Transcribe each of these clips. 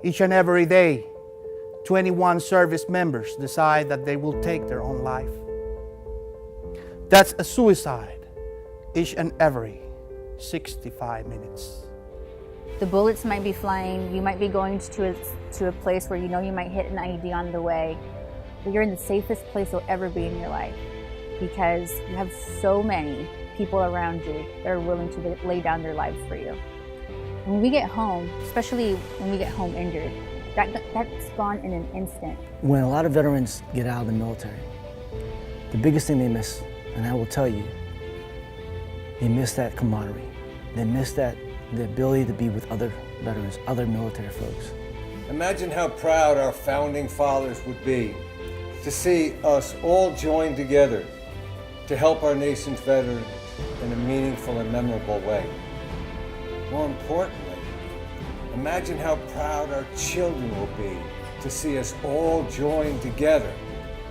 Each and every day, 21 service members decide that they will take their own life. That's a suicide each and every 65 minutes. The bullets might be flying, you might be going to a place where you know you might hit an IED on the way, but you're in the safest place you'll ever be in your life because you have so many people around you that are willing to lay down their lives for you. When we get home, especially when we get home injured, that's gone in an instant. When a lot of veterans get out of the military, the biggest thing they miss, and I will tell you, they miss that camaraderie. They miss the ability to be with other veterans, other military folks. Imagine how proud our founding fathers would be to see us all join together to help our nation's veterans in a meaningful and memorable way. More importantly, imagine how proud our children will be to see us all join together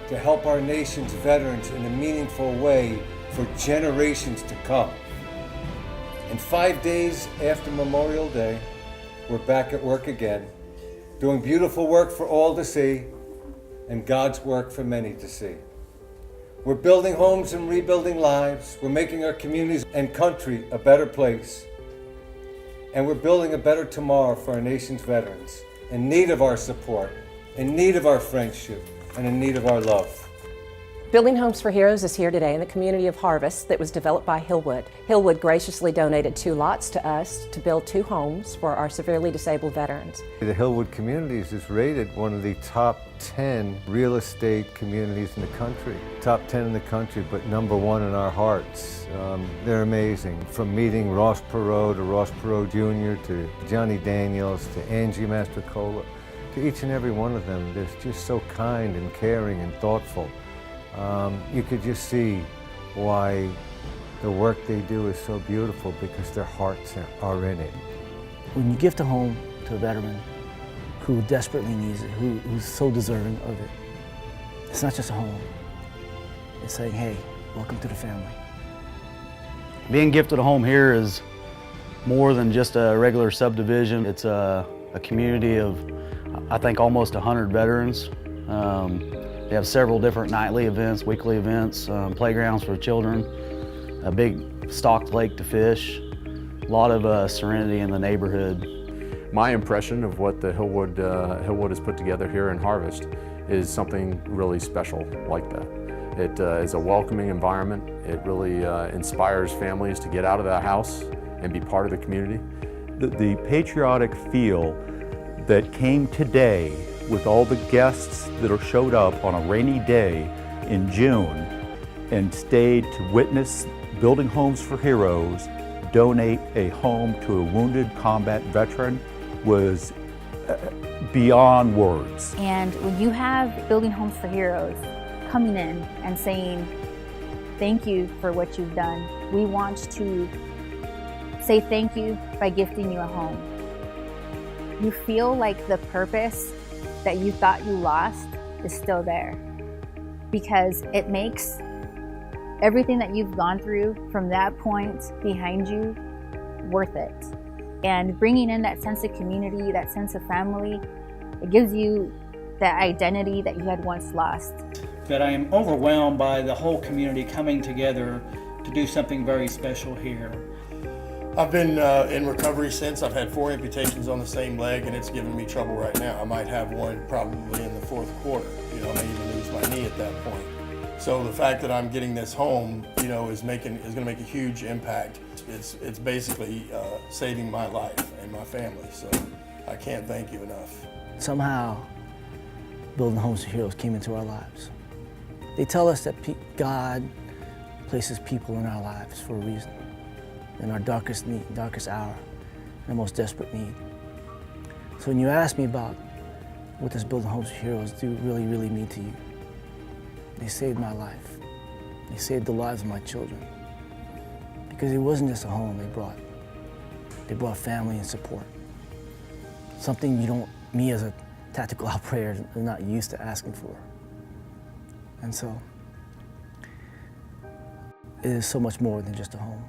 to help our nation's veterans in a meaningful way for generations to come. And 5 days after Memorial Day, we're back at work again, doing beautiful work for all to see and God's work for many to see. We're building homes and rebuilding lives. We're making our communities and country a better place. And we're building a better tomorrow for our nation's veterans in need of our support, in need of our friendship, and in need of our love. Building Homes for Heroes is here today in the community of Harvest that was developed by Hillwood. Hillwood graciously donated 2 lots to us to build 2 homes for our severely disabled veterans. The Hillwood Communities is rated one of the top 10 real estate communities in the country. Top 10 in the country, but #1 in our hearts. They're amazing. From meeting Ross Perot to Ross Perot Jr. to Johnny Daniels to Angie Mastrocola, to each and every one of them, they're just so kind and caring and thoughtful. You could just see why the work they do is so beautiful because their hearts are in it. When you gift a home to a veteran who desperately needs it, who's so deserving of it, it's not just a home. It's saying, hey, welcome to the family. Being gifted a home here is more than just a regular subdivision. It's a community of, I think, almost 100 veterans. They have several different nightly events, weekly events, playgrounds for children, a big stocked lake to fish, a lot of serenity in the neighborhood. My impression of what the Hillwood has put together here in Harvest is something really special like that. It is a welcoming environment. It really inspires families to get out of the house and be part of the community. The patriotic feel that came today with all the guests that showed up on a rainy day in June and stayed to witness Building Homes for Heroes donate a home to a wounded combat veteran was beyond words. And when you have Building Homes for Heroes coming in and saying, thank you for what you've done, we want to say thank you by gifting you a home. You feel like the purpose that you thought you lost is still there because it makes everything that you've gone through from that point behind you worth it. And bringing in that sense of community, that sense of family, it gives you that identity that you had once lost. That I am overwhelmed by the whole community coming together to do something very special here. I've been in recovery since. I've had 4 amputations on the same leg and it's giving me trouble right now. I might have one probably in the 4th quarter. I may even lose my knee at that point. So the fact that I'm getting this home, is going to make a huge impact. It's basically saving my life and my family. So I can't thank you enough. Somehow, Building Homes for Heroes came into our lives. They tell us that God places people in our lives for a reason. In our darkest need, darkest hour, our most desperate need. So when you ask me about what does Building Homes for Heroes do really, really mean to you, they saved my life. They saved the lives of my children. Because it wasn't just a home they brought family and support. Something me as a tactical operator is not used to asking for. And so, it is so much more than just a home.